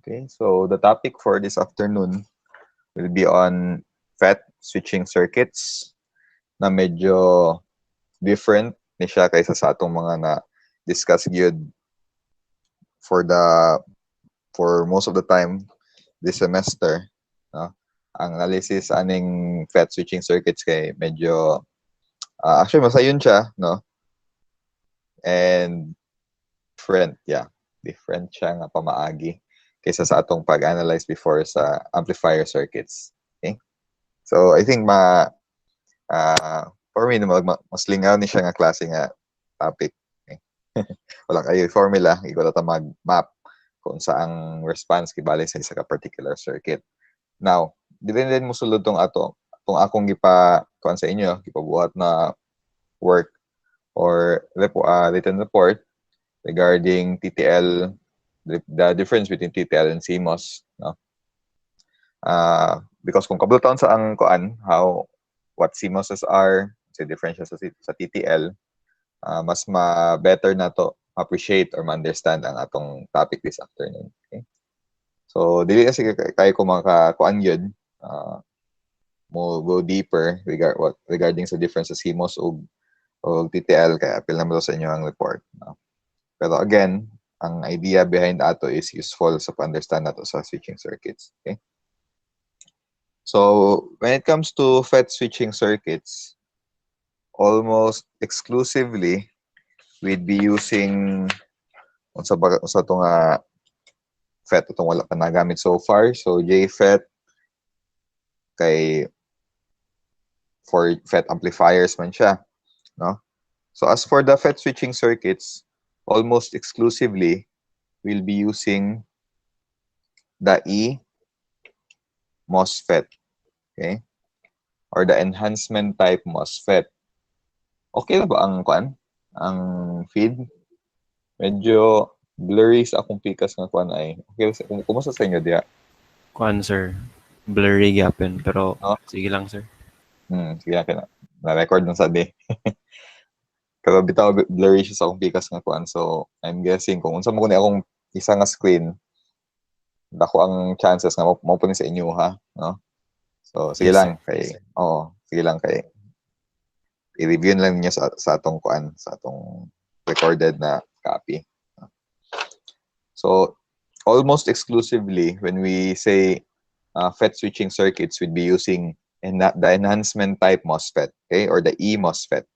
Okay, so the topic for this afternoon will be on FET switching circuits na medyo different ni siya kaysa sa atong mga na-discuss gyud for most of the time this semester. No? Ang analysis aning FET switching circuits kay medyo actually masayon siya, no? And different siya nga pamaagi kaysa sa atong pag-analyze before sa amplifier circuits. Okay? So I think for me mas lingaw ni siya nga klase nga topic. Okay? Wala kayo formula, ikaw ta mag-map kung saang response kibali sa isa ka particular circuit. Now, dili din mo sulod tong akong kuan sa inyo, gipabuhat na work or written report regarding TTL, the difference between TTL and CMOS, no? Because kung kabulutan sa ang kuan what CMOSs are, sa differential sa TTL, mas better na to appreciate or ma-understand ang atong topic this afternoon. Okay? So dili kasi kayo ko makakuan yun, mo go deeper regarding sa difference sa CMOS o TTL, kaya appeal naman sa inyo ang report. No? Pero again, ang idea behind ato is useful sa pa-understand nato sa switching circuits. Okay? So when it comes to FET switching circuits, almost exclusively we'd be using unsa to nga FET itong wala pa nagamit so far. So JFET kay for FET amplifiers man siya, no? So as for the FET switching circuits, almost exclusively we'll be using the E MOSFET, okay? Or the enhancement type MOSFET. Okay na ba ang kuan? Ang feed? Medyo blurry sa akong pikas nga kuan ay. Okay, kumusta sa inyo diya? Kuan, sir. Blurry gapin, pero sige lang, sir. Sige na. Na-record na sa day. Pero bitaw blurry siya sa akong pikas nga kuan. So, I'm guessing kung unsa mo kunin akong isa nga screen, dako ang chances nga mo punin sa inyo, ha, no? So, sige Yes, lang sir. kay sige lang kay i-review lang niya sa atong kuan, sa atong recorded na copy. So, almost exclusively when we say FET switching circuits, we'd be using the enhancement type MOSFET, okay, or the E MOSFET.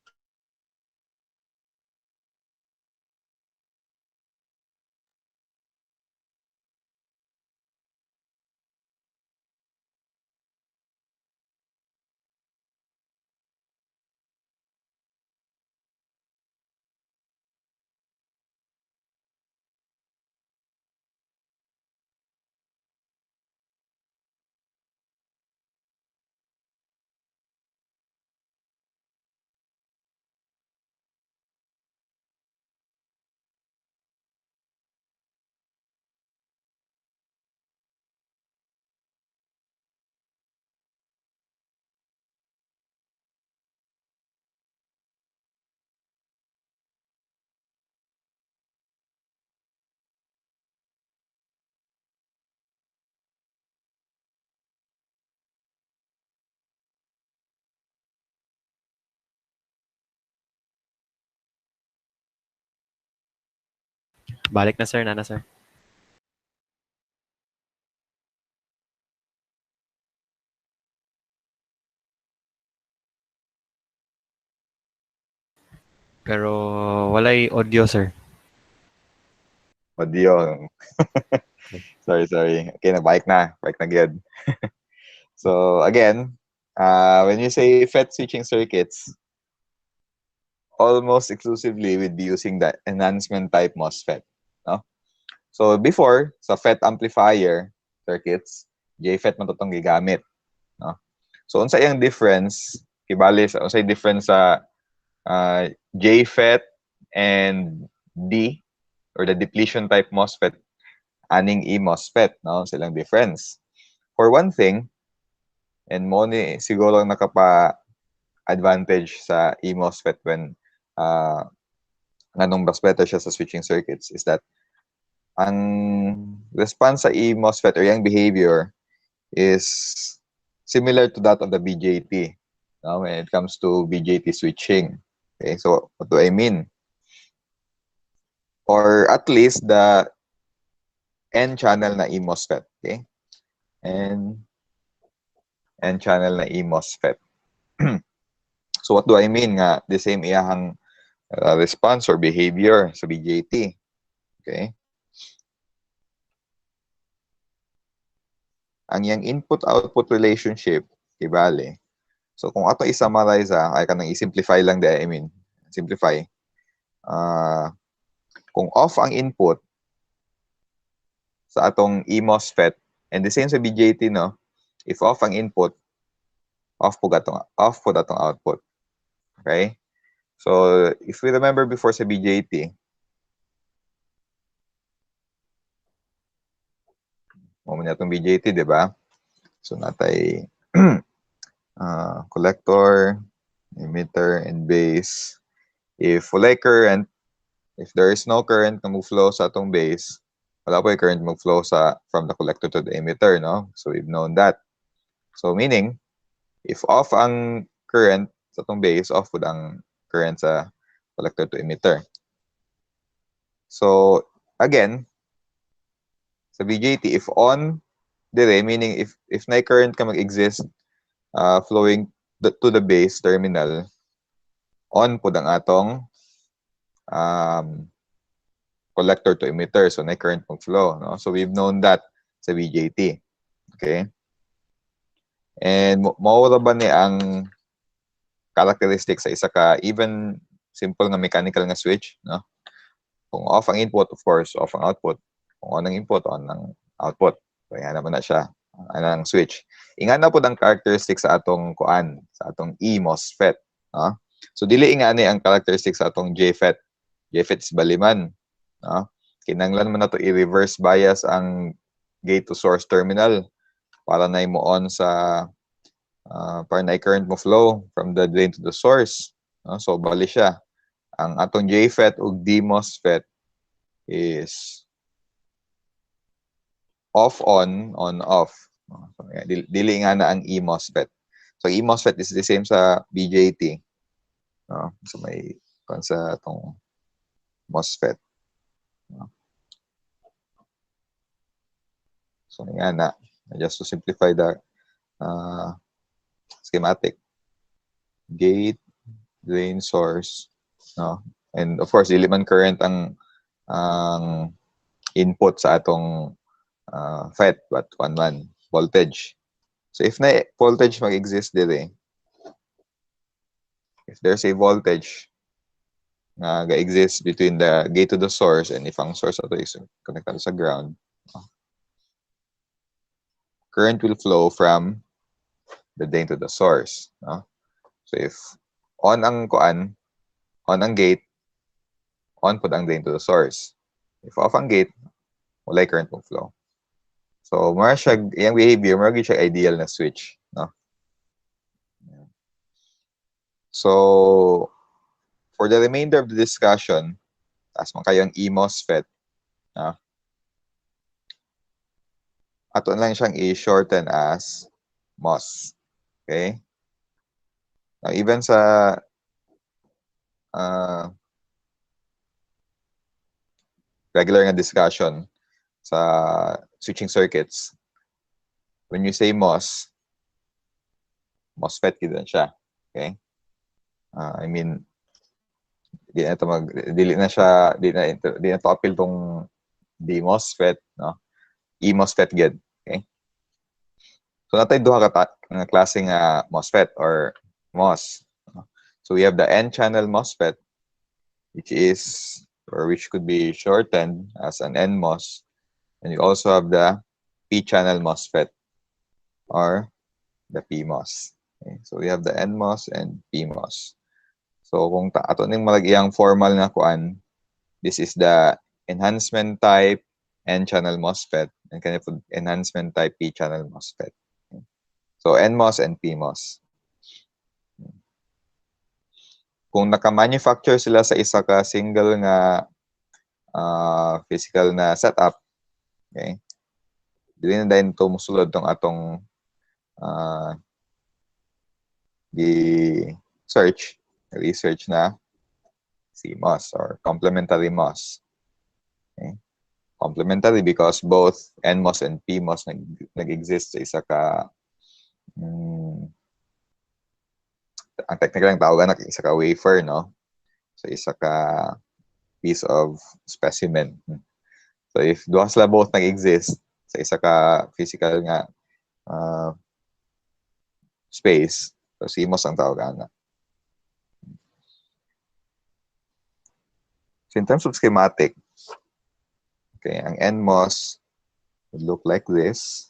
Balik na, sir. Nana, sir. Pero walay audio, sir. Audio. sorry. Okay, bike na gyud. So again, when you say FET switching circuits, almost exclusively we'd be using the enhancement type MOSFET, no? So before sa FET amplifier circuits, JFET man totong gigamit, no? So unsa yung difference kibali sa unsay difference sa JFET and D or the depletion type MOSFET, aning E MOSFET, no? Silang difference. For one thing, and mo ni siguro ang nakapa-advantage sa E MOSFET when nganong mas better siya sa switching circuits is that ang response sa E MOSFET or yung behavior is similar to that of the BJT, no? When it comes to BJT switching. Okay, so what do I mean? Or at least the N-channel na E MOSFET. Okay, and N-channel na E MOSFET. So what do I mean nga the same iyahang response or behavior sa BJT? Okay, ang yang input-output relationship ibali. So kung ato i-summarize ay kanang i-simplify lang di, I mean simplify. Kung off ang input sa atong E MOSFET and the same sa BJT, no, if off ang input, off po atong output. Okay, so if we remember before sa BJT, mo na itong BJT, di ba? So natay collector, emitter, and base. If wala current, if there is no current na flow sa atong base, wala po yung current mag-flow from the collector to the emitter, no? So we've known that. So meaning, if off ang current sa atong base, off po ang current sa collector to emitter. So again, sa BJT, if on dire, meaning if na current ka mag-exist flowing to the base terminal, on po ang atong collector to emitter, so na current mag-flow, no? So we've known that sa BJT. Okay, and mawala ba ni ang characteristic sa isa ka even simple nga mechanical nga switch, no? Kung off ang input, of course off ang output. Kung on ang input, on ang output. So yan naman na siya ang switch. Ingan na po ang characteristic sa atong kuan, sa atong E MOSFET, no? So dili ingani ang characteristic sa atong JFET. JFET is baliman, no? Kinanglan man nato i-reverse bias ang gate to source terminal para na mo on sa para na current mo flow from the drain to the source, no? So bali siya ang atong JFET ug D MOSFET is off on off. So, dili nga na ang E MOSFET. So E MOSFET is the same sa BJT, no? So may kon sa atong MOSFET, no? So nga na just to simplify the schematic, gate, drain, source, no? And of course dili man current ang input sa atong FET, but one voltage. So if na voltage mag-exist dire, if there's a voltage na ga-exist between the gate to the source, and if ang source ato is connected sa ground, current will flow from the drain to the source, no? So if on ang kuan, on ang gate, on pud ang drain to the source. If off ang gate, wala current will flow. So mara siya iyang behavior, mara gyud siya ideal na switch, no? So for the remainder of the discussion, as man kayo ang E MOSFET, ato lang siyang i-shorten as MOS. Okay? Now, even sa regular nga discussion sa switching circuits, when you say MOS, MOSFET gid siya. Okay? I mean, di na to appeal tong D MOSFET, no? E MOSFET gid. Okay? So natay duha ka klase nga MOSFET or MOS. So we have the N-channel MOSFET, which could be shortened as an NMOS, and you also have the P-channel MOSFET or the PMOS. Okay? So we have the NMOS and PMOS. So kung ato ning malagiyang formal na kuan, this is the enhancement type N-channel MOSFET and kind of enhancement type P-channel MOSFET. So NMOS and PMOS. Kung naka-manufacture sila sa isa ka single nga physical na setup, okay, dili na dahil ito musulod tong atong research na CMOS or complementary MOS. Okay? Complementary because both NMOS and PMOS nag-exist sa isa ka ang technical ng tawagan na isa ka wafer, no? So isa ka piece of specimen. So if duha sila both nag-exist sa isa ka physical nga space, so CMOS ang tawagan na. So in terms of schematic, okay, ang NMOS would look like this.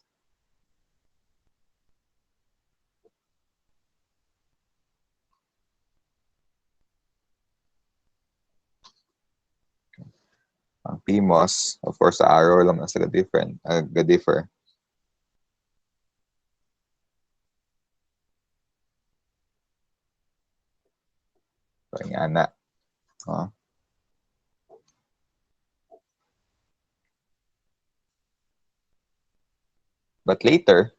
Ang PMOS, of course, the arrow lang na sila different, differ. So, nga na. Oh. But later,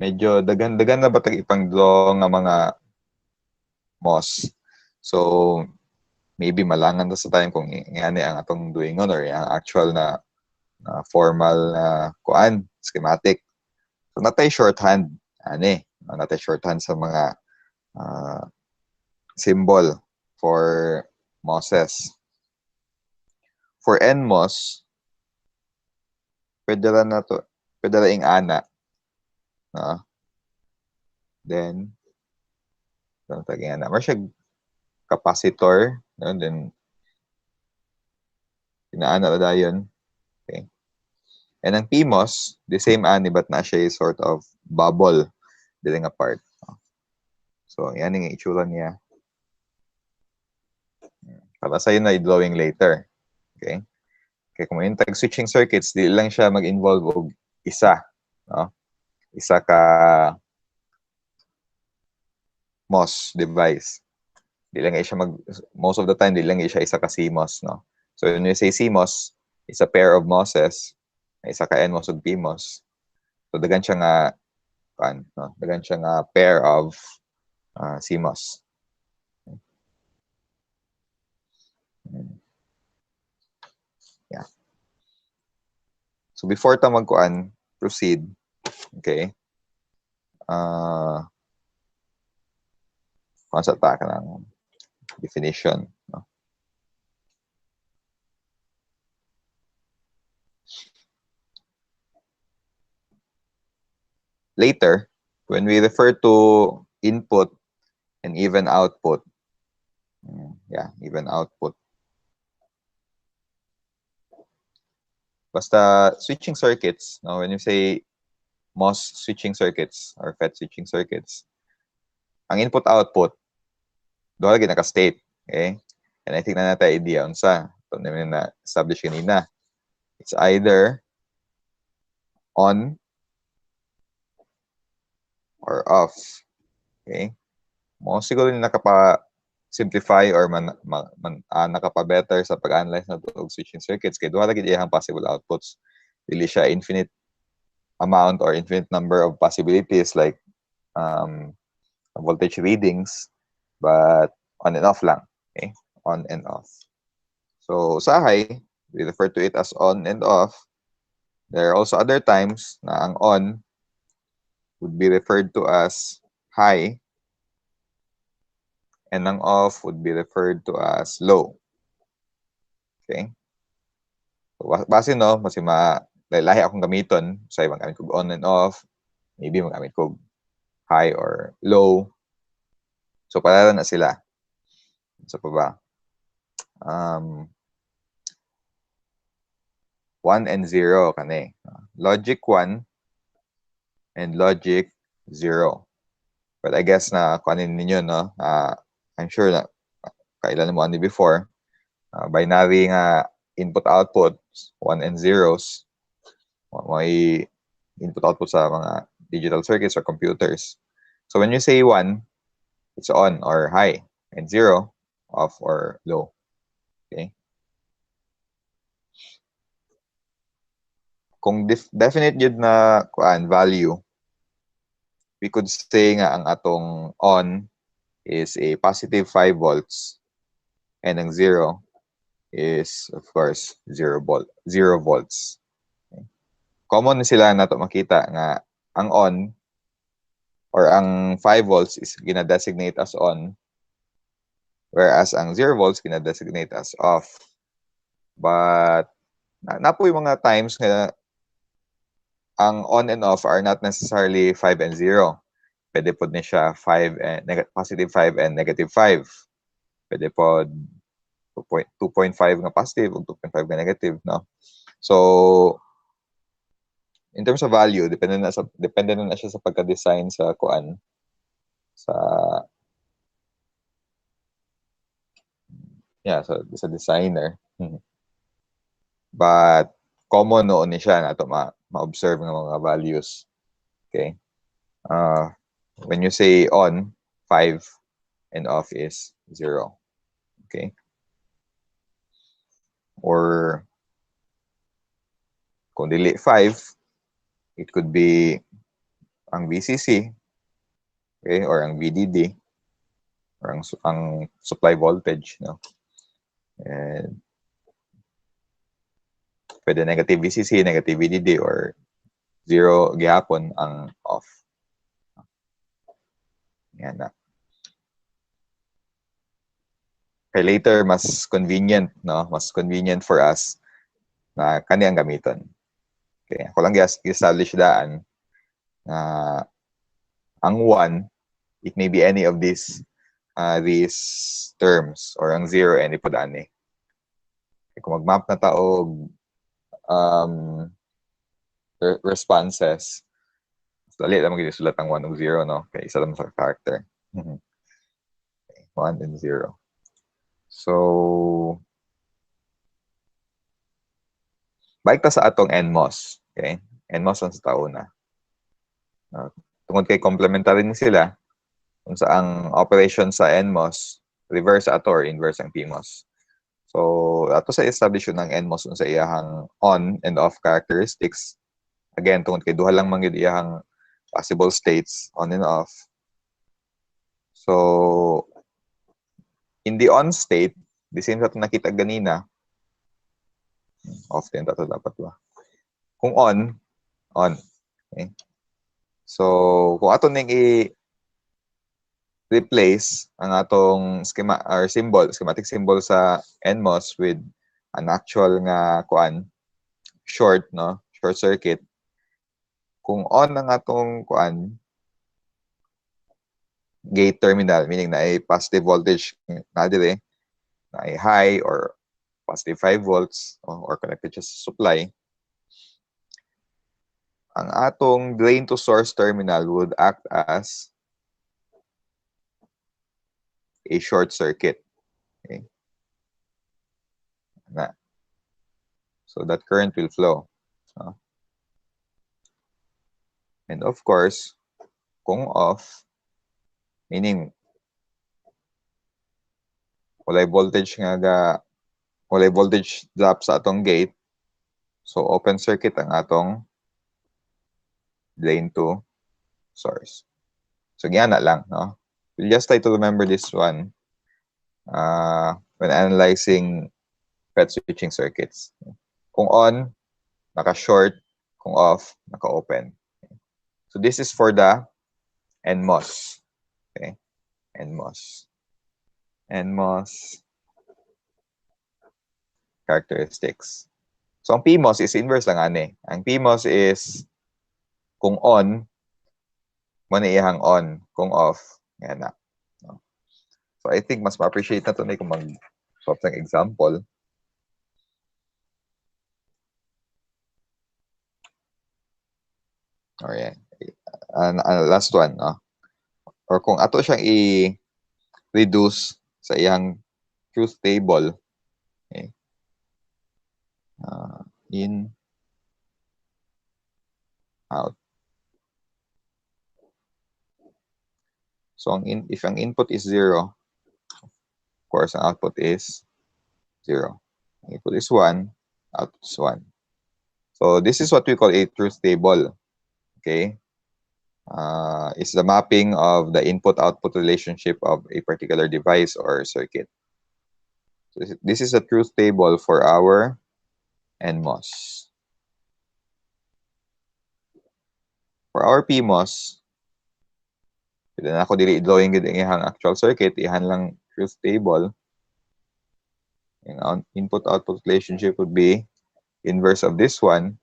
medyo dagan-dagan na ba ipang-draw nga mga MOS. So, maybe malangan na sa time kung nga ang atong doingon or ang actual na formal kuan, schematic. So, natay shorthand. Natay shorthand sa mga symbol for MOSes. For NMOS, pwede lang ing ana. Then, siya capacitor, no? Then inaana na dayon. Okay. And ang PMOS, the same ani but na siya sort of bubble dili nga part. So, yan yung itsura niya. Para sa'yo na i-drawing later. Okay? Kaya kung yung tag-switching circuits, di lang siya mag-involve og isa. No? Isa ka MOS device. Di lang siya most of the time, di lang siya isa ka CMOS. No? So, when you say CMOS, it's a pair of MOSes. Isa ka NMOS ug PMOS. So, dagan siya nga dagan siya nga pair of CMOS. Yeah. So before ta proceed, okay. Sa ta ka ng definition, no? Later, when we refer to input and even output, even output. Basta switching circuits, no? When you say MOS switching circuits or FET switching circuits, ang input-output, doon lagi naka-state. Okay? And I think na natin idea unsa. Ito naman na establish kanina. It's either on or off. Okay? Mo siguro yung nakapa-simplify or nakapa-better sa pag-analyze na og switching circuits kay duha lagi iyang possible outputs. Dili siya infinite amount or infinite number of possibilities like voltage readings, but on and off lang. Okay? On and off. So, sa high, we refer to it as on and off. There are also other times na ang on would be referred to as high and ang off would be referred to as low. Okay? So, base no, mas lahi akong gamiton sa ibang gamit kog on and off, maybe magamit kog high or low. So, para na sila. So, pa ba? 1 and 0 kani. Logic 1 and logic 0. But I guess na kunin ninyo, no? I'm sure na kailan mo ani before. binary nga input-output, 1 and zeros. May input-output sa mga digital circuits or computers. So when you say 1, it's on or high, and 0, off or low. Okay? Kung definite yun na value, we could say nga ang atong on is a positive 5 volts and ang 0 is, of course, 0 volts. Okay. Common na sila nato makita nga ang on or ang 5 volts is gina-designate as on, whereas ang 0 volts gina-designate as off. But na po yung mga times nga ang on and off are not necessarily 5 and 0. Pwede po din siya positive 5 and negative 5. Pwede po 2.5 nga positive o 2.5 nga negative, no? So in terms of value, depende na siya sa pagka-design sa sa designer. But common noon ni siya nato ma-observe ng mga values. Okay? When you say on, 5 and off is 0. Okay? Or kung dili 5, it could be ang VCC, okay, or ang VDD, or ang supply voltage, no? And pwede negative VCC, negative VDD, or 0 gihapon ang off. Yan na. Okay, later, mas convenient, no? Mas convenient for us na kani ang gamiton. Okay, ako lang i-establish daan na ang 1, it may be any of these terms, or ang 0, any po daan eh. Okay, kung mag-map na taog responses, dali lang mag-isulat ang 1 o 0, no? Okay, isa lang sa character. Okay, 1 and 0. So, balik ta sa atong NMOS. Okay? NMOS lang sa tao na. Tungod kay complementary ni sila, kung saang operation sa NMOS, reverse ato or inverse ang PMOS. So, ato sa establish ng NMOS sa iyahang on and off characteristics. Again, tungod kay duha lang man gyud iyahang possible states, on and off. So, in the on state, the same sa nakita ganina, off din ito dapat ba? Kung on. Okay? So, kung ato ning i-replace ang atong schematic symbol sa NMOS with an actual nga short, no? Short circuit. Kung on ang atong gate terminal, meaning na ay positive voltage na dire, na ay high or positive 5 volts or connected siya sa supply, ang atong drain to source terminal would act as a short circuit. Okay? So that current will flow. And of course, kung off, meaning walay voltage drop sa atong gate, so open circuit ang atong drain to source. So gana lang, no? We'll just try to remember this one when analyzing FET switching circuits. Kung on, naka-short. Kung off, naka-open. So this is for the NMOS. Okay? NMOS characteristics. So ang PMOS is inverse lang ani. Ang PMOS is kung on, mo na iyang on. Kung off, yan na. So I think mas ma-appreciate na ito na kung mag-solve ng example. Alright. Last one, no? Or kung ato siyang i-reduce sa iyang truth table, in, out. So if ang input is 0, of course, ang output is 0. Ang input is 1, output is 1. So this is what we call a truth table. Okay? It's the mapping of the input-output relationship of a particular device or circuit. So this is a truth table for our NMOS. For our PMOS, pwede na ako dili drawing gid ang actual circuit, ihan lang truth table. And input-output relationship would be inverse of this one,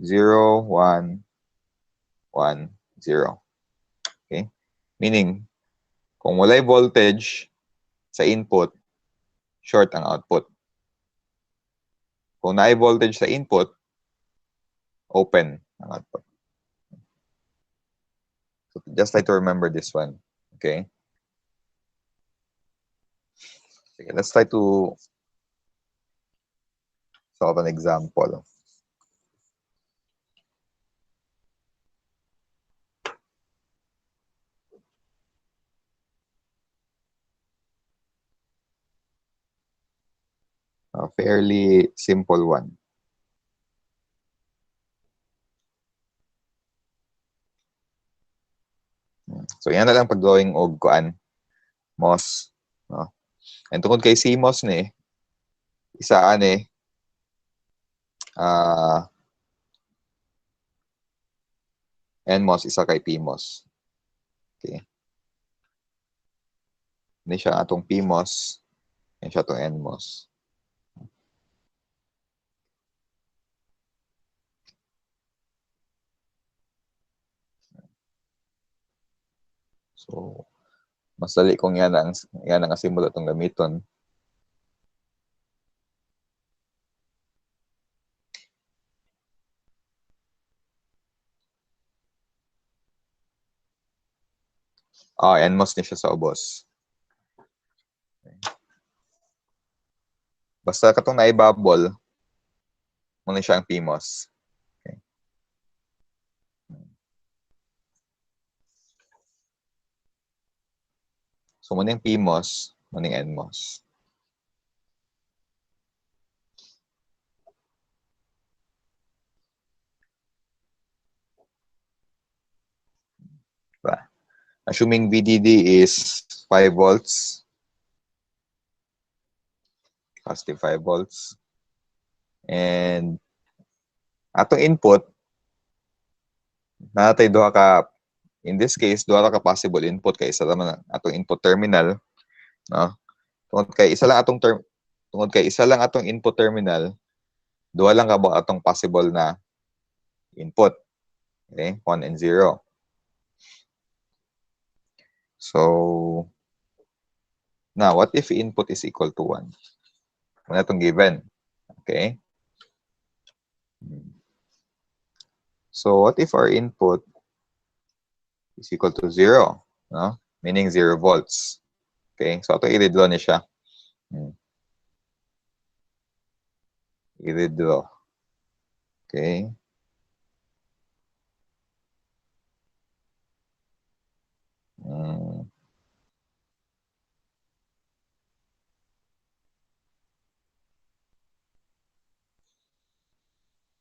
0, 1, 1, 0. Okay? Meaning, kung walay voltage sa input, short ang output. Kung naay voltage sa input, open ang output. So just try to remember this one. Okay? Okay, let's try to solve an example. A fairly simple one. So yan na lang pag-drawing og kuan MOS, no? And tungkol kay CMOS ni isa ani NMOS, isa kay PMOS. Okay. Ini siya atong PMOS, yan siya atong NMOS. So, mas dali kung yan ang symbol atong gamiton. NMOS ni siya sa ubos. Okay. Basta katong naibabol, muna siya ang PMOS. Okay. So, muna yung PMOS, muna yung NMOS. Diba? Assuming VDD is 5 volts, positive 5 volts, and atong input, natay duha ka, in this case, duha ka possible input kay isa naman atong input terminal, no? Tungod kay isa lang atong input terminal, duha lang ka ba atong possible na input. Okay? 1 and 0. So, now, what if input is equal to 1? Muna itong given. Okay? So, what if our input is equal to 0? No? Meaning 0 volts. Okay? So, ito i-redraw niya siya. I-redraw. Okay?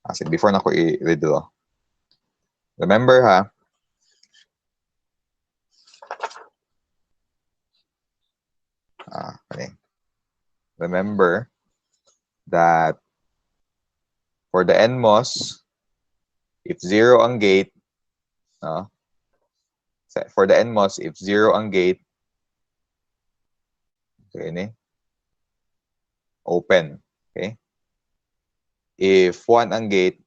Kasi before na ko i-redraw. Remember ha, okay. Remember that for the NMOS, if 0 ang gate, for the NMOS, if 0 ang gate, okay, open. Okay? If 1 ang gate,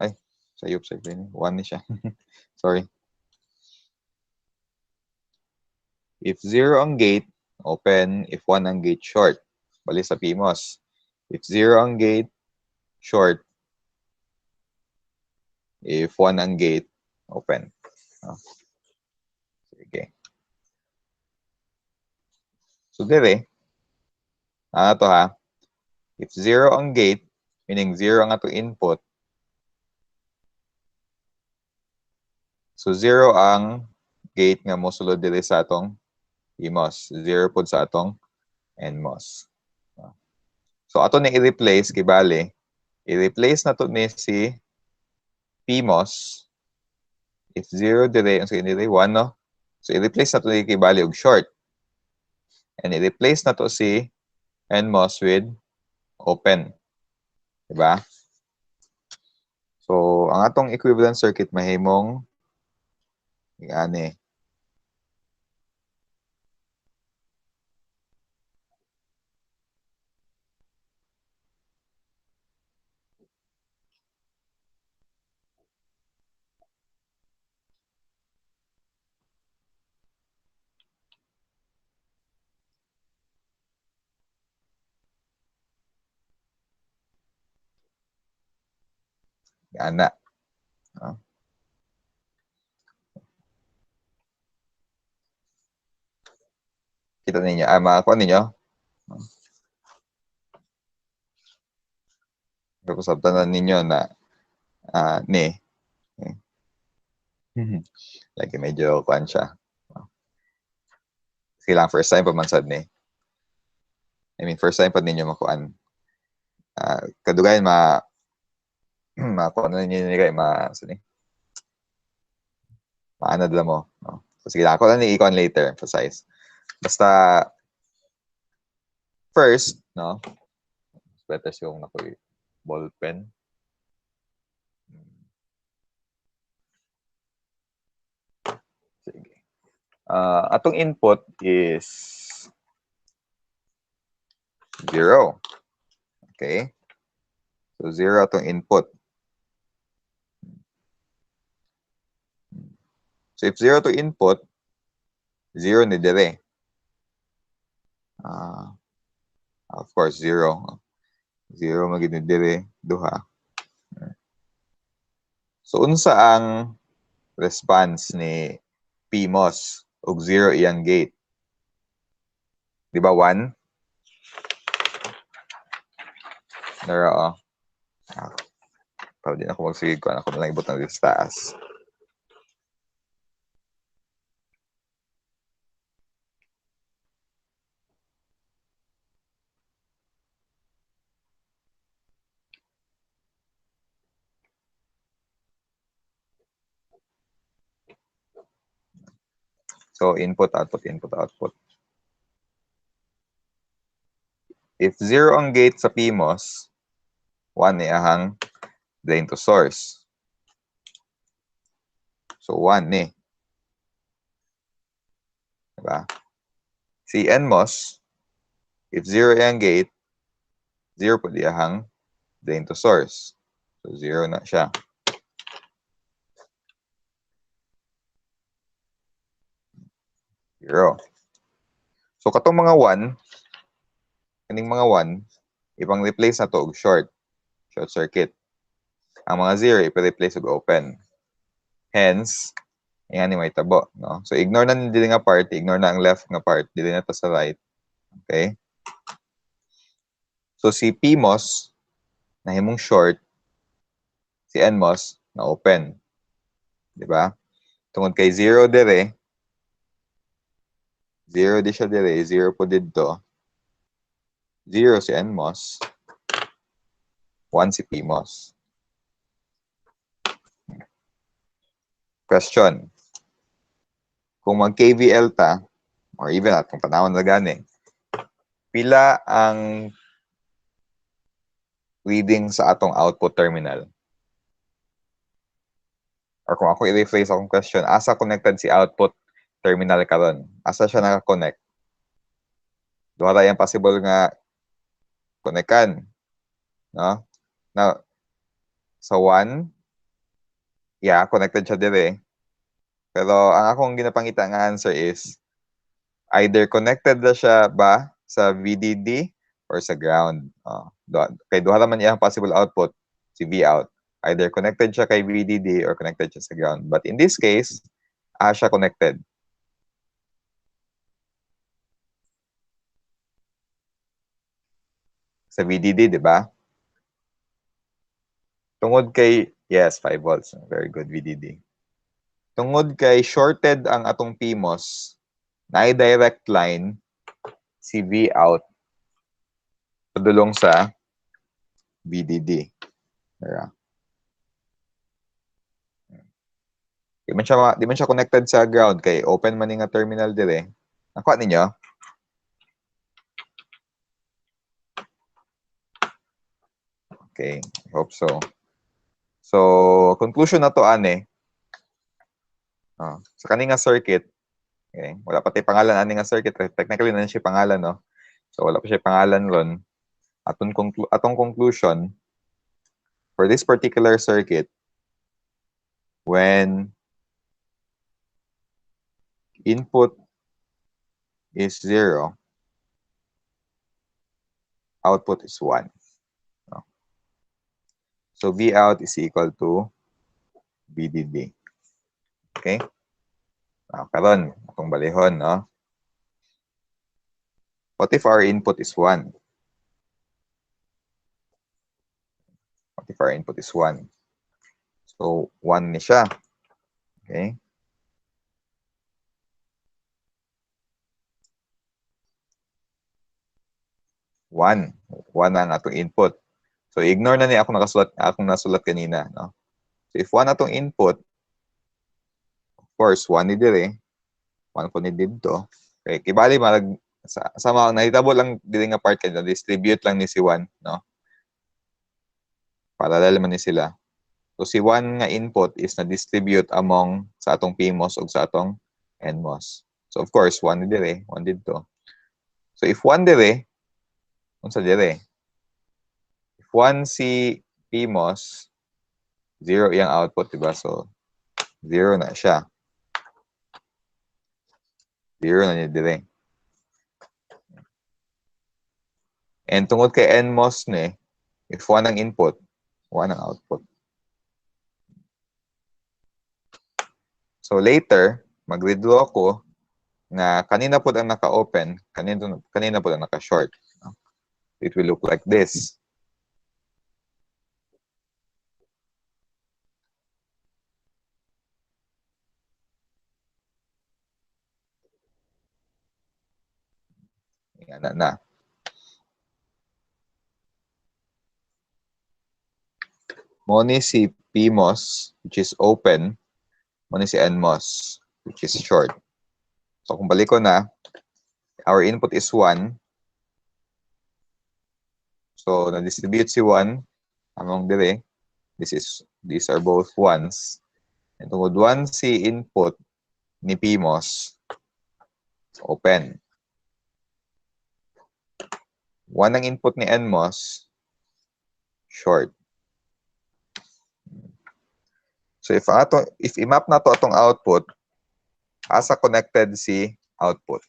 ay, sayop sa 1 ni siya. Sorry. If 0 ang gate, open. If 1 ang gate, short. Bali sa PMOS. If 0 ang gate, short. If 1 ang gate, open. Sige. So, dire, to ha, If 0 ang gate, meaning 0 ang atong input, so 0 ang gate nga mosulod diri sa atong PMOS. 0 pod sa atong NMOS. So ato ni i-replace kibali, i-replace na to ni si PMOS. If 0 dire, ang sige dire 1 no. So i-replace na to ni kibali og short. And i-replace na to si NMOS with open. Diba? So ang atong equivalent circuit mahimong ani. Ana. Kita ninyo, makakuha ninyo. Tapos sabtanan ninyo na ni. Like medyo kuan siya. Kailangan first time pa man sad ni. I mean, first time pa ninyo makuan. Kadugayan makuha na ninyo kay maanad lang mo. No? So, sige lang, ako lang i-icon later, precise. Basta, first, no? Better yung ball pen. Sige. Atong input is 0. Okay? So, 0 atong input. So, if 0 to input, 0 ni dire. Of course, 0. 0 magiging ni dire, duha. So, unsa ang response ni PMOS ug 0 iyang gate? Di ba 1? Nara, di na ako magsigig ko. Ako nalang ibot ng taas. So, input, output, input, output. If 0 ang gate sa PMOS, 1 ni ahang drain to source. So, 1 ni. Diba? Si NMOS, if 0 ang gate, 0 po di ahang drain to source. So, 0 na siya. Zero. So, katong mga 1, kaning mga 1, ibang replace na to og short circuit. Ang mga 0, ipa-replace og open. Hence, yan ni may tabo, no? So, ignore na dili nga part, ignore na ang left nga part, dili na to sa right. Okay? So, si PMOS, nahimong short, si NMOS, na open. Diba? Tungod kay 0 dire, 0 di siya dire, 0 po dito. 0 si NMOS, 1 si PMOS. Question. Kung mag-KVL ta, or even at kung panahon na gani, pila ang reading sa atong output terminal? Or kung ako i-rephrase akong question, asa connected si output terminal karon? Asa siya naka-connect? Duha tayong possible nga connectan. No? Now, sa 1, yeah, connected siya dire. Pero ang akong ginapangita nga answer is either connected na siya ba sa VDD or sa ground. Kay duha naman iyang possible output, si Vout. Either connected siya kay VDD or connected siya sa ground. But in this case, siya connected. sa VDD, di ba? Tungod kay, yes, 5 volts. Very good, VDD. Tungod kay shorted ang atong PMOS, na direct line si V out padulong sa VDD. Diba? Di man siya connected sa ground kay open man nga terminal dire. Nakuha ninyo? Okay, hope so. So, conclusion na to ane. Sa kaning nga circuit, okay, wala pa tay pangalan ani nga circuit, technically na siya pangalan, no? So wala pa siya pangalan ron. Atong conclusion for this particular circuit, when input is 0, output is 1. No? So V out is equal to VDD. Okay? Karon, atong balihon, no? What if our input is 1? What if our input is 1? So 1 ni siya. Okay? One ang atong input. So ignore na ni akong nasulat kanina, no? So if 1 atong input, of course 1 ni dire, 1 ko ni didto. Okay, kibali sama nahitabo lang dili nga part kay distribute lang ni si 1, no? Parallel man ni sila. So si 1 nga input is na distribute among sa atong PMOS ug sa atong NMOS. So of course 1 ni dire, 1 didto. So if 1 dire, unsa dire? If 1 si PMOS, 0 iyang output, diba? So 0 na siya. 0 na niya dire. And tungod kay NMOS ni, if 1 ang input, 1 ang output. So later, mag-redraw ko na kanina po ang naka-open, kanina po ang naka-short. It will look like this. Yan na. Mo ni si PMOS, which is open. Mo ni si NMOS, which is short. So kung balik ko na, our input is 1. So na-distribute si 1 among dire. These are both 1s. And tungod 1 si input ni PMOS, open. 1 ang input ni NMOS, short. So if i-map na to atong output, asa connected si output.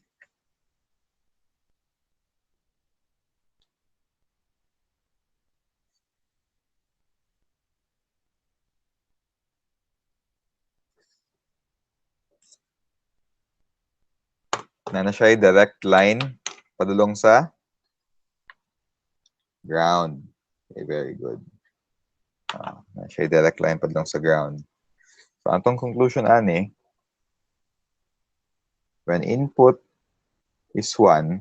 Na siya direct line padulong sa ground. Okay, very good. Na siya direct line padulong sa ground. So atong conclusion ani, when input is 1,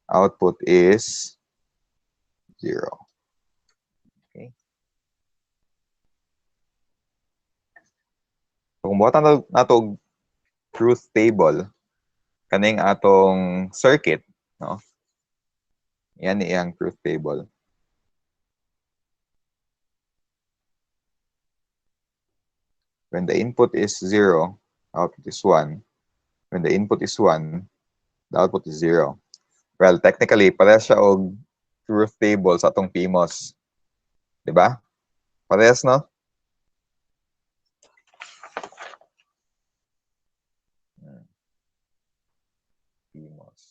output is 0. Okay. So kung buhatan nato truth table kaning atong circuit, no? Yan iyang truth table. When the input is 0, output is 1. When the input is 1, the output is 0. Well, technically, parehas siya og truth table sa atong PMOS. Diba? Parehas, no? PMOS.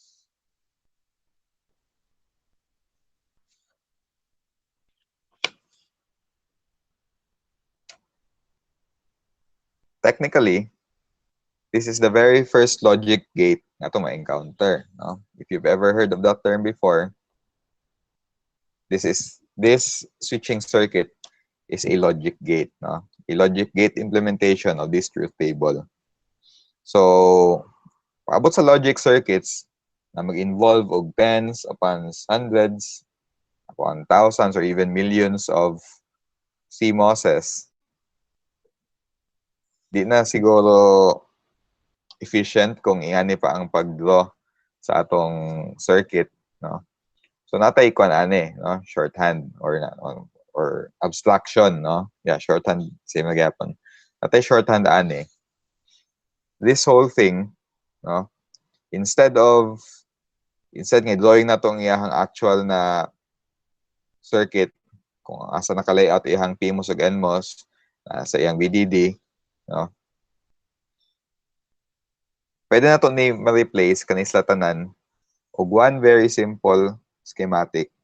Technically, this is the very first logic gate na ito ma-encounter. No? If you've ever heard of that term before, this switching circuit is a logic gate, no? A logic gate implementation of this truth table. So, paabot sa logic circuits na mag-involve og tens upon hundreds, upon thousands, or even millions of CMOSes, di na siguro efficient kung ingani pa ang pag-draw sa atong circuit, no? So natay kon ani, no, shorthand or abstraction, no? Yeah, shorthand same gyapon. Natay shorthand ani. This whole thing, no, instead nga drawing na tong iyahang actual na circuit kung asa naka-layout iyang PMOS ug NMOS sa iyang VDD, no? Pwede na to ni ma-replace kanis tanan og one very simple schematic.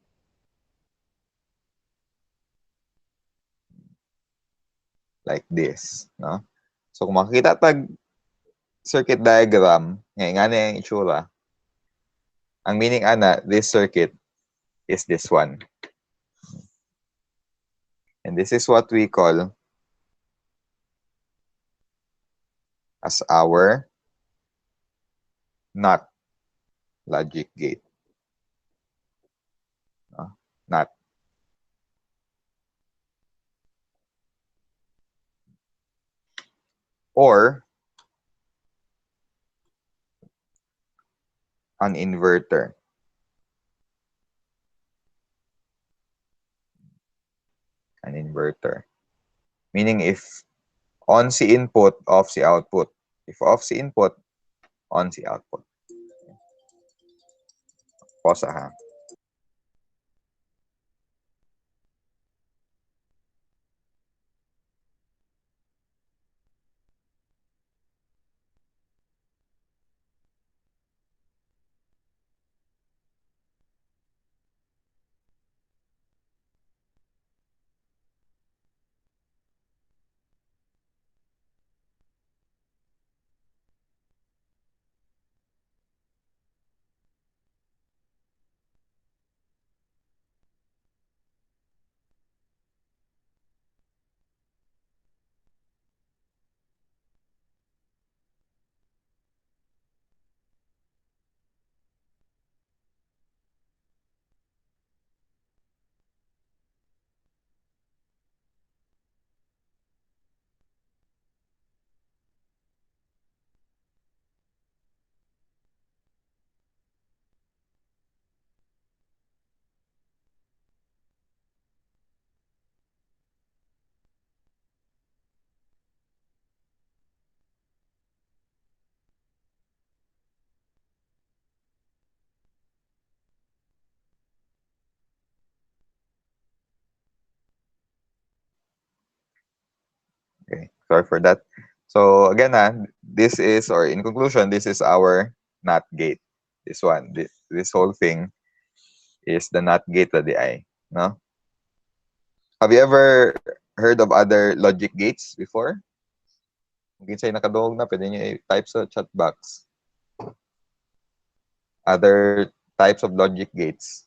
Like this, no? So kung makikita tag circuit diagram, nga na yung itsura, ang meaning ana, this circuit is this one. And this is what we call as our NOT logic gate. NOT. Or an inverter. An inverter. Meaning if on si input, off si output. If off si input, on si output. Pause ha. Okay, sorry for that. So again, this is, or in conclusion, this is our NOT gate. This one, this whole thing is the NOT gate of the I. No? Have you ever heard of other logic gates before? Kung sa'yo nakadungog na, pwede nyo i-type sa chat box. Other types of logic gates.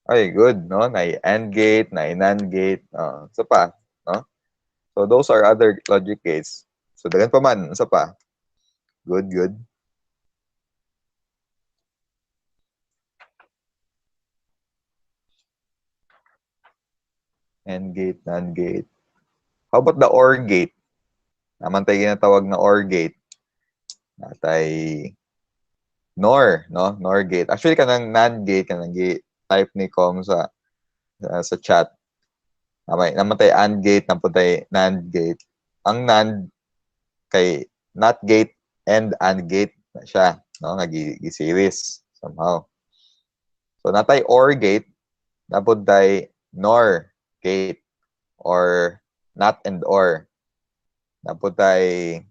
Ay, good, no? Na AND gate, na NAND gate, isa pa, no? So those are other logic gates. So dagan pa man, isa pa. Good, good. AND gate, NAND gate. How about the OR gate? Naman tayo ginatawag na OR gate. Natay NOR, no? NOR gate. Actually, kanang NAND gate, kanang type ni Com sa chat. Naman tayo AND gate, naman tayo NAND gate. Ang NAND kay NOT gate and AND gate na siya, no? Nag-series somehow. So natay OR gate, napod tayo NOR gate or NOT and OR. Napod tayo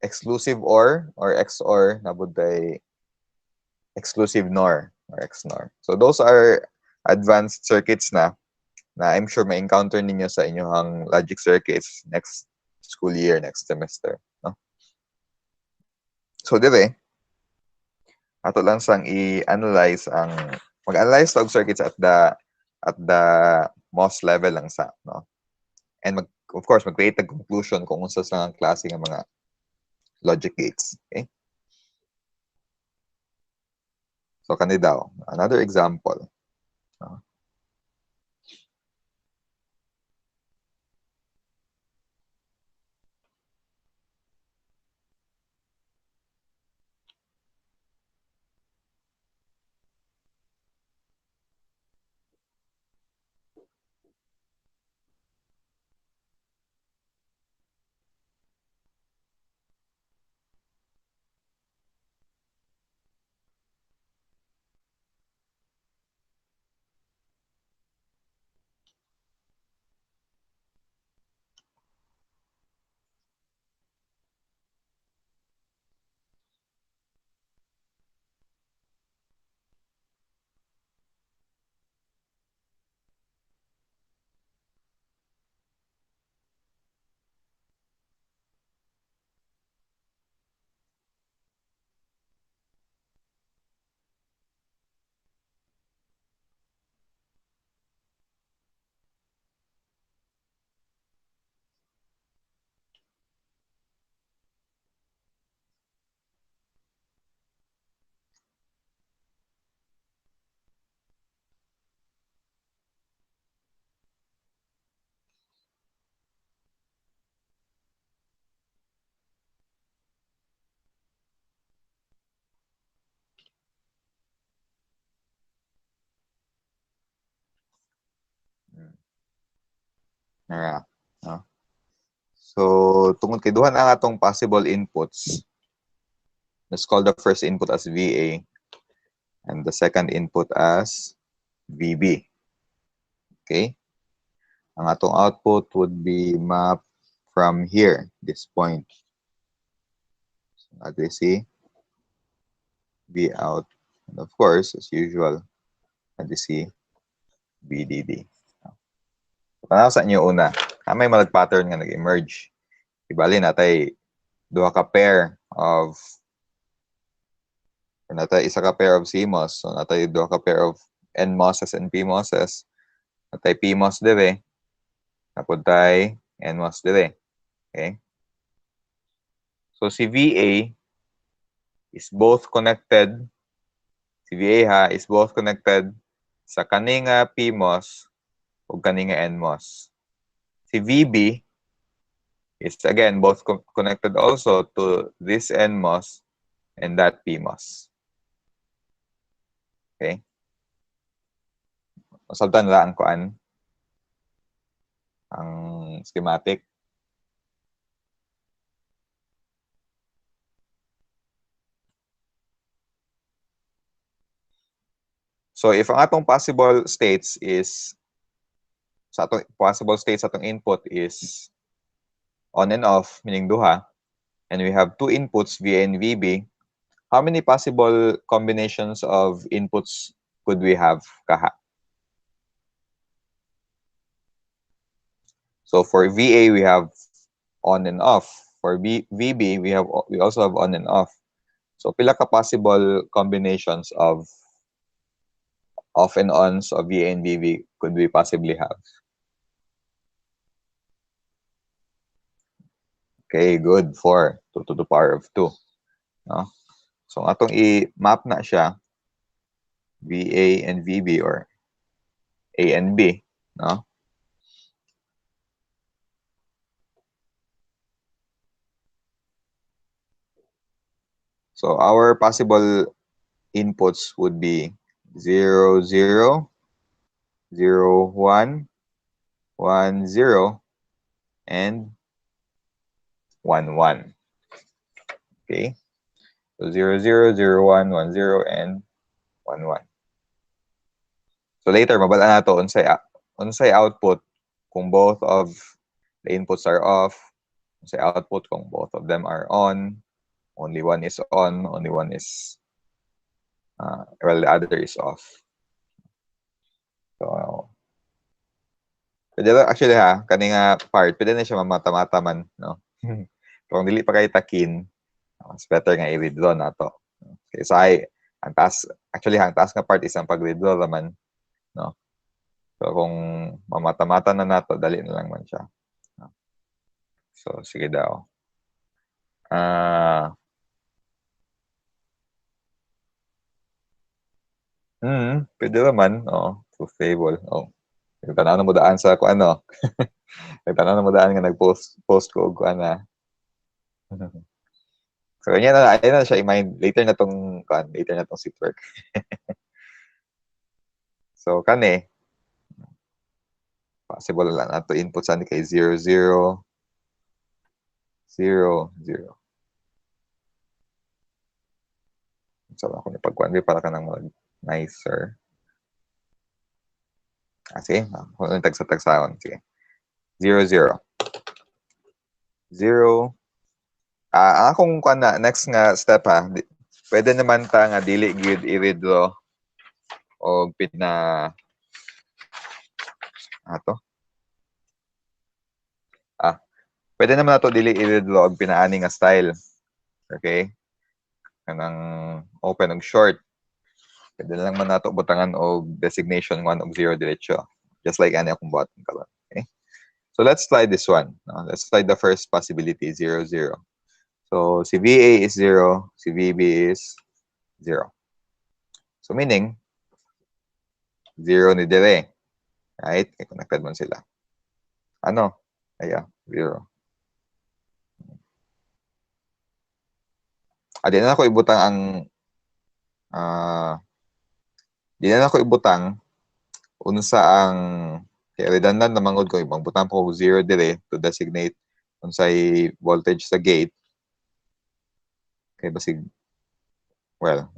exclusive OR or XOR, napod tayo exclusive NOR or XNOR. So those are advanced circuits na I'm sure may encounter ninyo sa inyong logic circuits next school year, next semester, no? So dire, ato lang sang i-analyze ang mag-analyze og circuits at the MOS level lang sa, no? And of course mag-create ng conclusion kung unsa sa ang klase ng mga logic gates, okay? So kani daw another example, no? Yeah, no? So tungod kay duha na atong possible inputs, let's call the first input as VA and the second input as VB. Okay? Ang atong output would be mapped from here, this point. So, as we see, V out, and of course, as usual, as we see, VDD. Tanaw sa inyo una, may malag pattern nga nag-emerge. Ibali natay duha ka pair of natay isa ka pair of CMOS, so natay duha ka pair of NMOSes and PMOSes. Natay PMOS dire, napuntay NMOS dire. Okay? So si VA is both connected, si VA ha, is both connected sa kaninga PMOS o kaninga NMOS. Si VB is again both connected also to this NMOS and that PMOS. Okay? Masabtan lang ang schematic. So if ang atong possible states is sa atong input is on and off, meaning duha, and we have two inputs, VA and VB, how many possible combinations of inputs could we have kaha? So for VA we have on and off. For VB we also have on and off. So pila ka possible combinations of off and ons of VA and VB could we possibly have? Okay, good. 4. 2 to the power of 2. No? So atong i-map na siya, VA and VB or A and B. No? So our possible inputs would be 0, 0, 0, 1, 1, 0, and 1, 1. Okay? So 0, 0, 0, 1, 1, 0, and 1, 1. So later, mabala na to unsay output kung both of the inputs are off, unsay output kung both of them are on, only one is on, only one is, well, the other is off. So, pwede lang, actually ha, kaninga part, pwede na siya mamata-mata man, no? Kung dili pa kayo takin, mas better nga i-read doon na to. Okay, so Ang taas, actually, ang taas nga part is ang pag-withdraw naman, no? So, kung mamata-mata na nato, dali na lang man siya. No? So, sige daw. Pwede naman, to fable. Nagtanaw na mo daan sa kung ano. Nagtanaw na mo daan nga nag-post ko kung ano. So, yan na siya i-mind. Later na tong seat work. So, kani, possible lang na to input sa kay 0, 0, 0, 0. So, ako ni pagkuhan para ka nang mag-nicer. Sige, kung ano tagsa-tagsahon. Sige. 0, 0. 0. Akong kuan na, next nga step ha, pwede naman ta nga dili gyud i-withdraw o pwede naman nato dili i-withdraw og pinaani nga style. Okay? Kanang open og short. Pwede lang man nato butangan og designation 1 og 0 diretso. Just like ani akong button karon. Okay? So let's slide this one. Let's slide the first possibility, 0, 0. So si VA is 0, si VB is 0. So meaning, 0 ni dire. Right? Connected man sila. Ano? 0. Di na ako ibutang di na ako ibutang unsa ang kaya redundant na mangod ko ibang butang po 0 dire to designate unsay voltage sa gate. Kay basig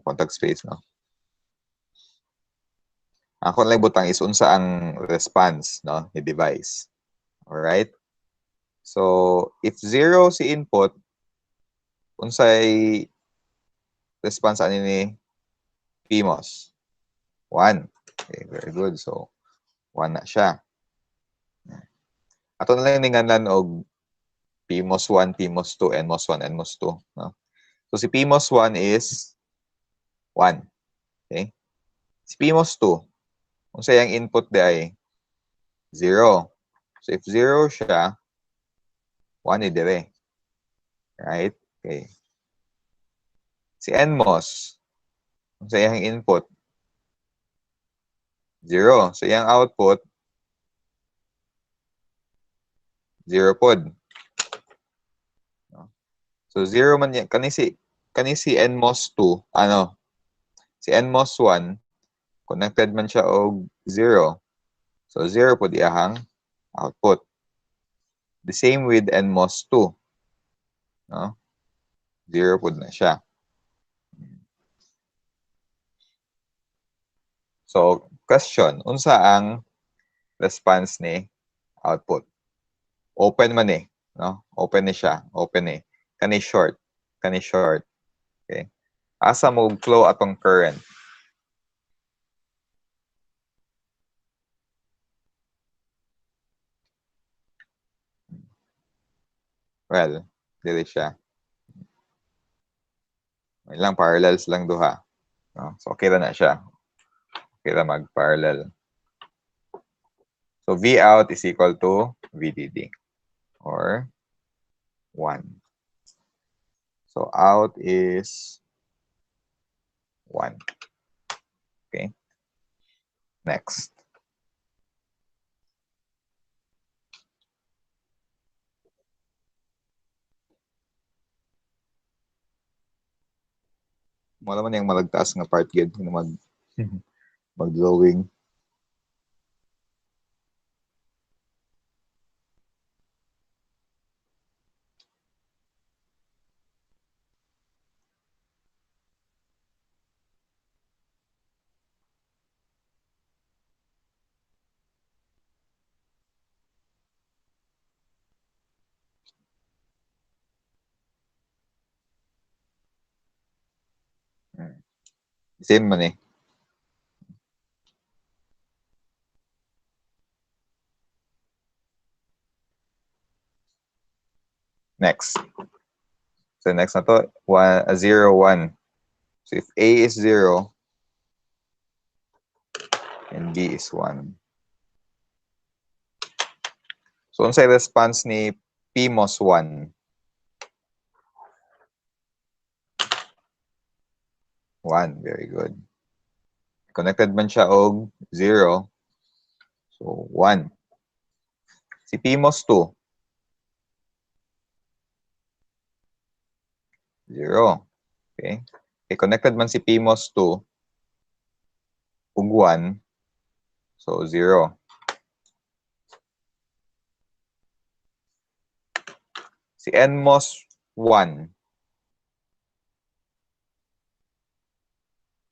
contact space, no? Ako lang butang is unsa ang response, no, ni device. Alright? So, if 0 si input, unsay response ani ni PMOS? 1. Okay, very good. So, 1 na siya. Ato na lang ninganlan og PMOS 1, PMOS 2, NMOS 1, NMOS 2. No? So, si PMOS 1 is 1. Okay? Si PMOS 2, unsay ang input di ay 0. So, if 0 siya, 1 ni dire. Right? Okay. Si NMOS, unsay ang input 0. So, iyang output 0 pod. So 0 man yan. Kani si NMOS 2, si NMOS 1, connected man siya og 0. So 0 pod iyahang output. The same with NMOS 2. No? 0 pod na siya. So, question, unsa ang response ni output? Open man no? Open ni siya, open Kani short. Okay? Asa mo flow atong current? Well, dili siya. May lang parallels lang duha. No? So, okay na siya. Okay na mag-parallel. So, V out is equal to VDD or 1. So, out is 1. Okay. Next. Mo naman yung malagtaas nga part gid mag-glowing. Same man Next. So next na to, 0, 1. So if A is 0 and B is 1. So unsay response ni PMOS 1? 1, very good. Connected man siya og 0. So 1. Si PMOS 2. 0. Okay. Okay, connected man si PMOS 2 ug 1. So 0. Si NMOS 1.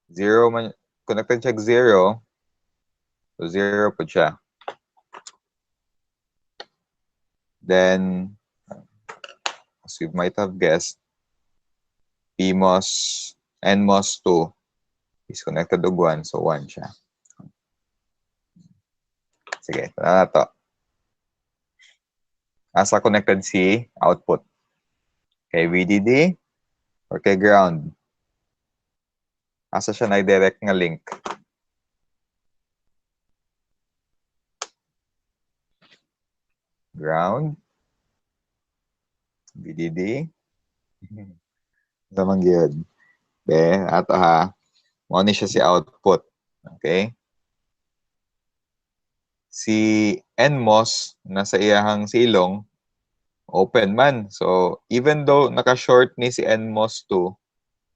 0 man, connected siya og 0. So 0 po siya. Then, as you might have guessed, PMOS, NMOS 2 is connected og 1, so 1 siya. Sige, tara na to. Asa connected si output? Kay VDD or kay ground? Asa siya na direct nga link? Ground? VDD? Samang gyud. Okay, ato ha. Mao ni siya si output. Okay? Si NMOS nasa iyahang silong open man. So even though naka-short ni si NMOS 2,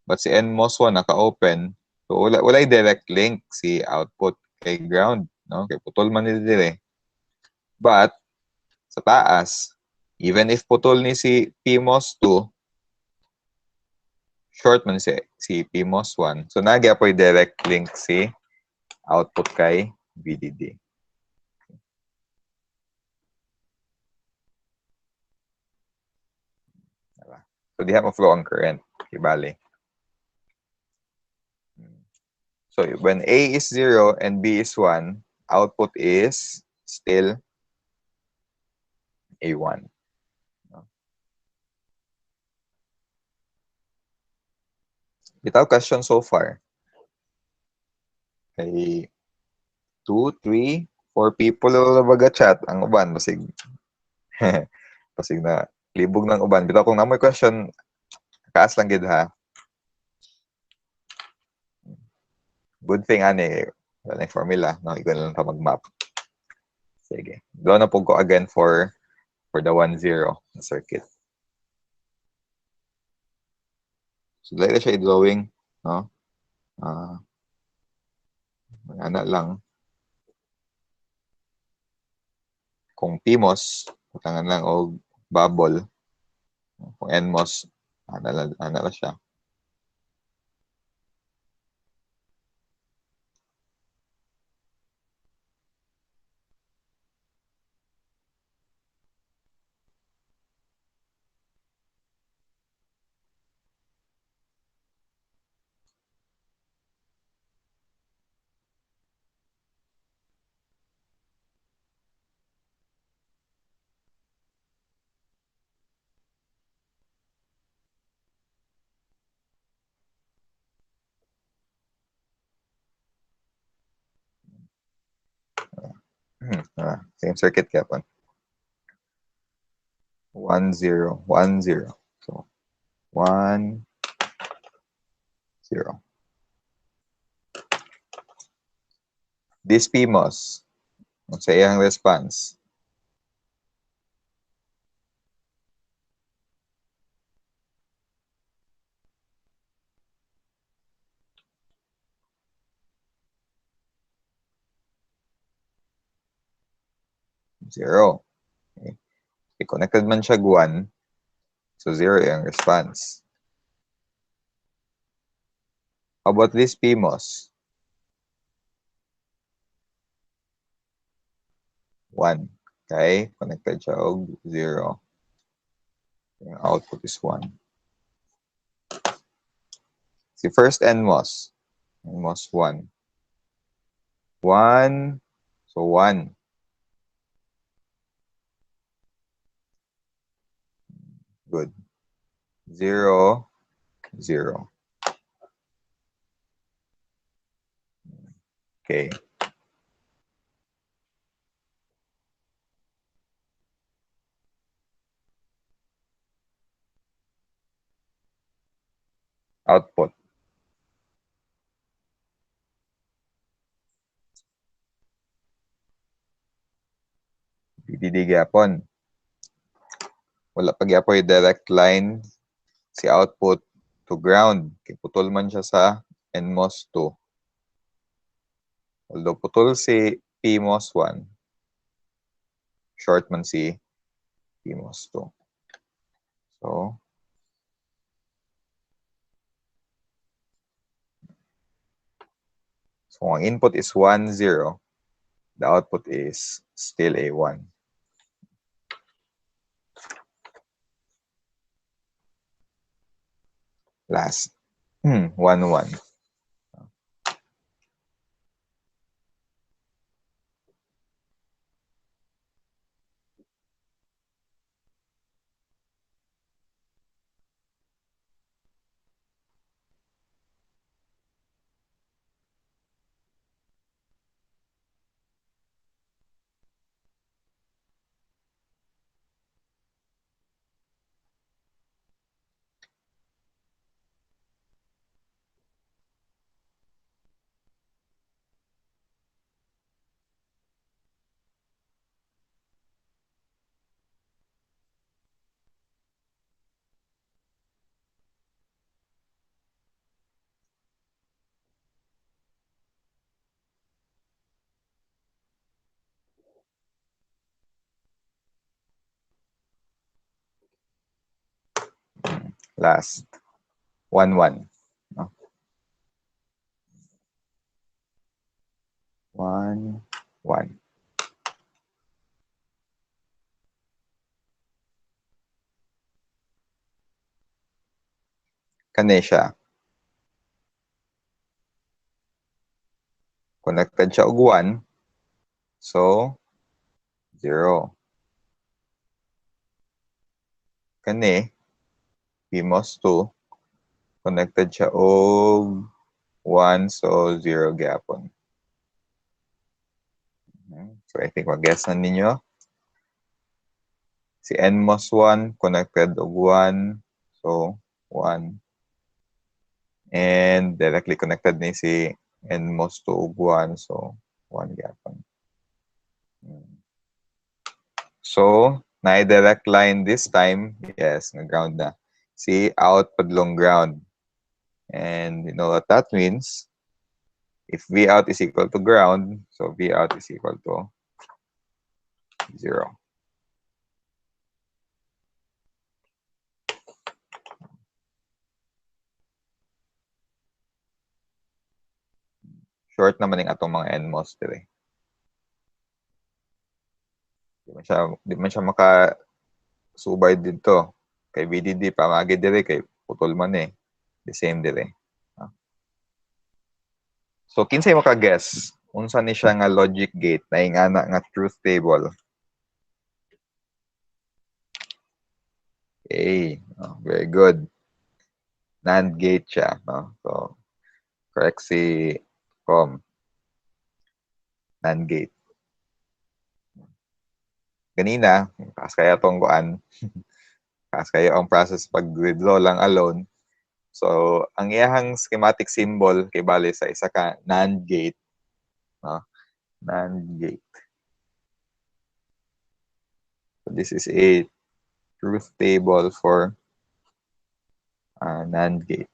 but si NMOS 1 naka-open, so walay direct link si output kay ground, no? Kay putol man ni dire. But sa taas, even if putol ni si PMOS 2, short man si PMOS 1. So nagyapoy direct link si output kay VDD. So diha mo flow ang current. Ibali. So when A is 0 and B is 1, output is still A1. Without question so far. Kay 2, 3, 4 people na baga-chat. Ang uban, basig. Basig na libog ng uban. Bitaw kung namoy question, kaas lang gid ha. Good thing ani, wala formula, no? Ikaw na lang pa mag-map. Sige. Draw na po ko again for the 1-0 na circuit. So, dahil siya i-drawing, no? Ano lang. Kung PMOS, utangan lang o bubble. Kung NMOS, ano lang siya. Same circuit kapon. 1, 0, 1, 0. So, 1, 0. This PMOS, sa iyang response, zero. Okay. Connected man siya 1, so 0 yung response. How about this PMOS? 1. Okay, connected siya og 0. Yung output is 1. Si first NMOS, NMOS 1. 1, so 1. Good. 0, 0. Okay. Output. PDD gyapon. Wala pa gyapon yung direct line si output to ground. Kay putol man siya sa NMOS 2. Although putol si PMOS 1, short man si PMOS 2. So ang input is 1, 0. The output is still a 1. Last. 1, 1. Last. 1, 1. 1, 1. Kani siya. Connected siya og 1. So, 0. Kani, PMOS 2. Connected siya og 1. So, 0 gyapon. So, I think mag-guess na ninyo. Si NMOS 1, connected og 1. So, 1. And directly connected ni si NMOS 2 og 1. So, 1 gyapon. So, na-direct line this time. Yes, nag-ground na. Si out padlong ground. And you know what that means? If V out is equal to ground, so V out is equal to 0. Short naman yung atong mga NMOS dire. Di man siya makasubay dito. Kay VDD, pamagi dire, kay putol man eh. The same dire. So, kinsay maka-guess? Unsa ni siya nga logic gate na ingana nga truth table? Okay. Oh, very good. NAND gate siya. No? So, correct si Com. NAND gate. Ganina, kas kaya tong kuan. Kas kayo ang process pag grid law lang alone. So, ang iyahang schematic symbol kay bali sa isa ka NAND gate. No? NAND gate. So, this is a truth table for NAND gate.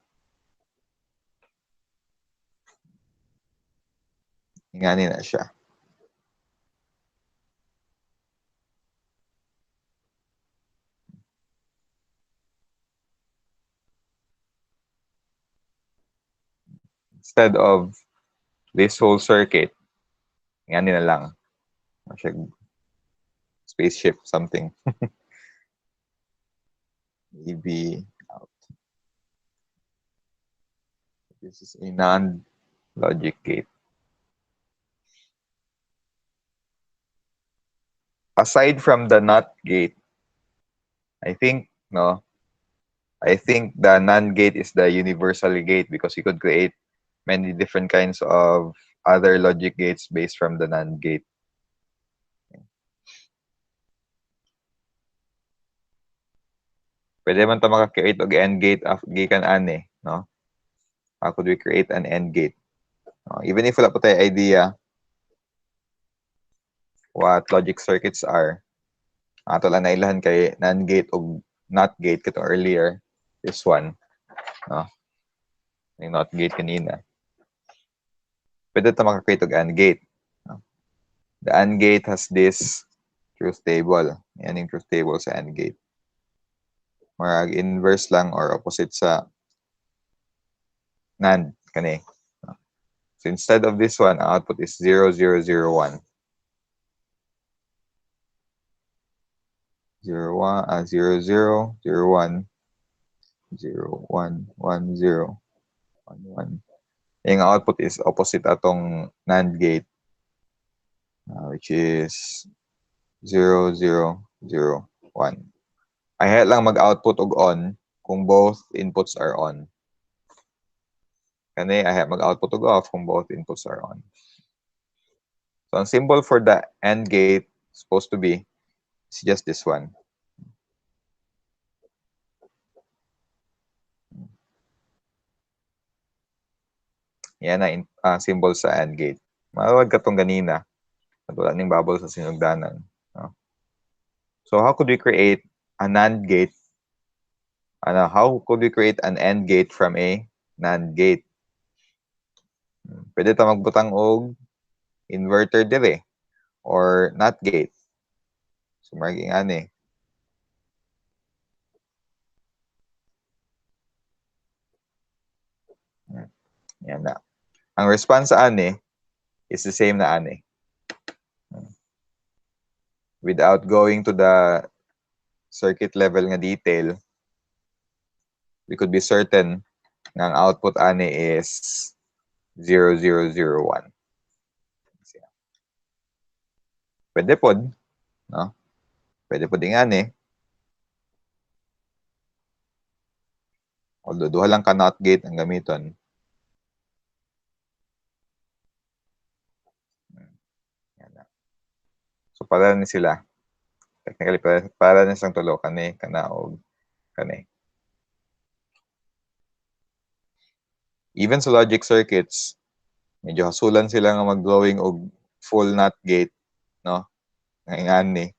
Ingani na siya. Instead of this whole circuit, ingani na lang. Spaceship something. EB out. This is a NAND logic gate. Aside from the NOT gate, I think the NAND gate is the universal gate because you could create many different kinds of other logic gates based from the NAND gate. Pwede man ito maka-create og AND gate gikan ani, no? How could we create an AND gate? Even if wala po tayo idea what logic circuits are, ato lang nailahan kay NAND gate o NOT gate kato earlier, this one, no? Yung NOT gate kanina. Pwede ito maka-create og AND gate. No? The AND gate has this truth table. Yan yung truth table sa AND gate. Marag inverse lang or opposite sa NAND kani. So instead of this one, ang output is 0, 0, 0, 1. 0, 1, 0, 0, 0, 1, 0, 1, 1, 0, 1, 1. Yung output is opposite atong NAND gate, which is 0, 0, 0, 1. Ay lang mag-output og on kung both inputs are on. Kani ay mag-output og off kung both inputs are on. So ang symbol for the AND gate is supposed to be is just this one. Yan na symbol sa AND gate. Mawag ka tong ganina. Wala ning bubble sa sinugdanan. No? So how could we create a NAND gate? How could we create an AND gate from a NAND gate? Pwede ta magbutang og inverter dire or NOT gate. So maging ani. Yan na. Ang response sa ani is the same na ani. Without going to the circuit level nga detail, we could be certain na ang output ani is 0, 0, 0, 1. Pwede pod, no? Pwede pod nga ani. Although duha lang ka NOT gate ang gamiton. Yan na. So para ni sila. Technically para ni sang tulo kani kana og kani. Even sa logic circuits, medyo hasulan sila nga mag-drawing og full NOT gate, no? Ngayon ni.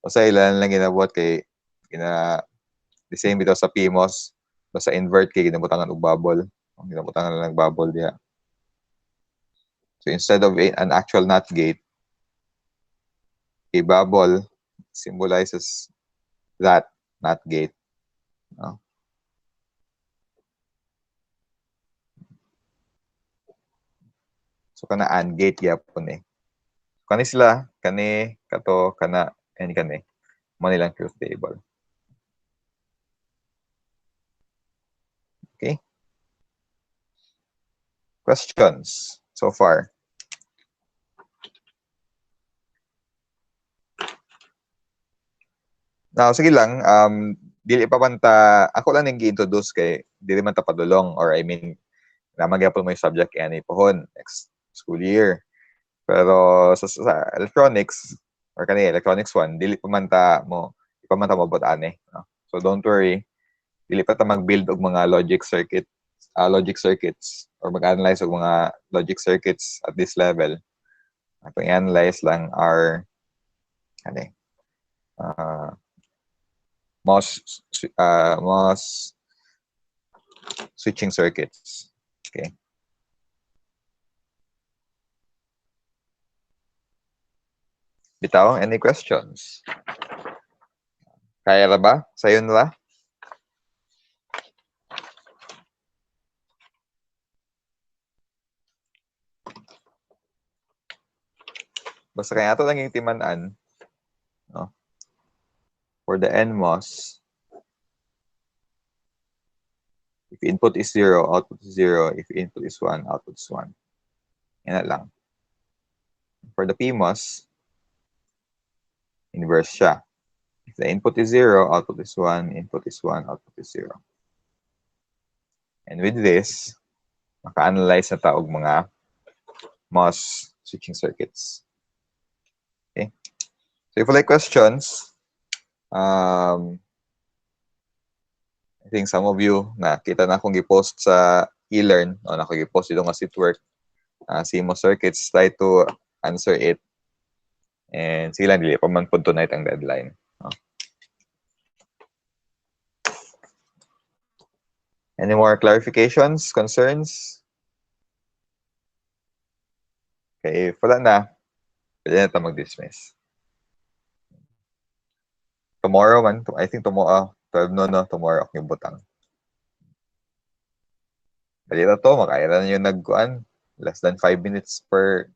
O sa ilan lang ginabuhat kay the same bitaw sa PMOS, basta invert kay ginabutangan og bubble. Ginabutangan lang bubble diya. So instead of an actual NOT gate, a bubble symbolizes that NOT gate. No? So kana AND gate gyapon eh. Kani sila, kani kato kana and kani mo nilang truth table. Okay? Questions so far? Now, sige lang, dili pa man ta, ako lang nang gi-introduce kay dili man ta padulong or I mean, naman gyapon mo yung subject ani pohon next school year. Pero sa electronics or kani electronics 1, dili pa man ta mabot ani, no? So don't worry, dili pa ta mag-build og mga logic circuits or mag-analyze og mga logic circuits at this level. Atong i-analyze lang are kani MOS switching circuits. Okay. Bitaw, any questions? Kaya na ba? Sayo na? Basta kaya ito lang yung timanan, no? For the NMOS, if input is 0, output is 0. If input is 1, output is 1. Yan na lang. For the PMOS, inverse siya. If the input is 0, output is 1. Input is 1, output is 0. And with this, maka-analyze na ta og mga MOS switching circuits. Okay. So if you like questions, I think some of you nakita na akong i-post sa e-learn o nakag-post dito nga Sitwork. CMOS circuits, try to answer it. And sige lang, dili pa man po tonight ang deadline. Any more clarifications, concerns? Okay, if wala na, pwede na ito mag-dismiss. Tomorrow man, I think tomorrow, 12 no, tomorrow ako yung butang. Dali na to, makaya na yung nagkuan. Less than 5 minutes per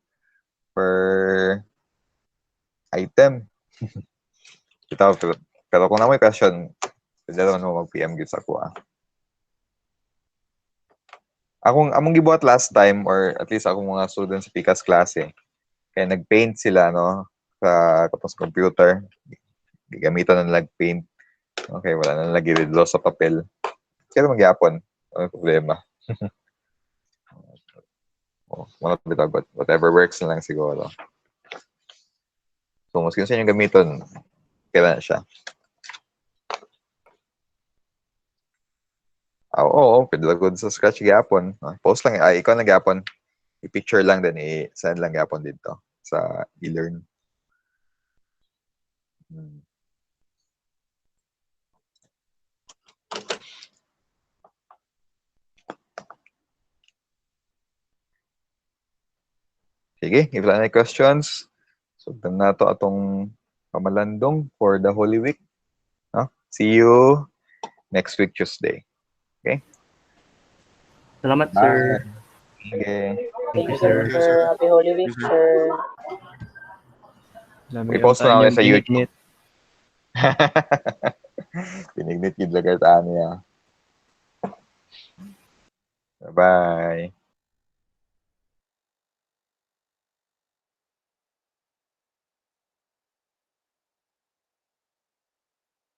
item. Pero kung na may question, pwede naman mo mag-PM yun sa ako. Among gibuhat last time, or at least akong mga students sa PICAS klase, kaya nag-paint sila, no, sa tapos computer. Gagamitan na nag-paint. Okay, wala na nag-i-read sa papel. Kaya magyapon. Ano problema? Whatever works na lang siguro. So, mas kung saan yung gamiton, kailan siya. Oo, pwede lang good sa Scratch gyapon. Post lang, ikaw na gyapon. I-picture lang din, i-send lang gyapon dito sa e-learn. Sige, if wala na questions, sugdan na to atong pamalandong for the Holy Week. See you next week, Tuesday. Okay? Salamat, sir. Okay. Thank you, sir. Happy Holy Week, sir. I-post na lang sa YouTube. Pinignit yung lagar taan niya. Bye-bye.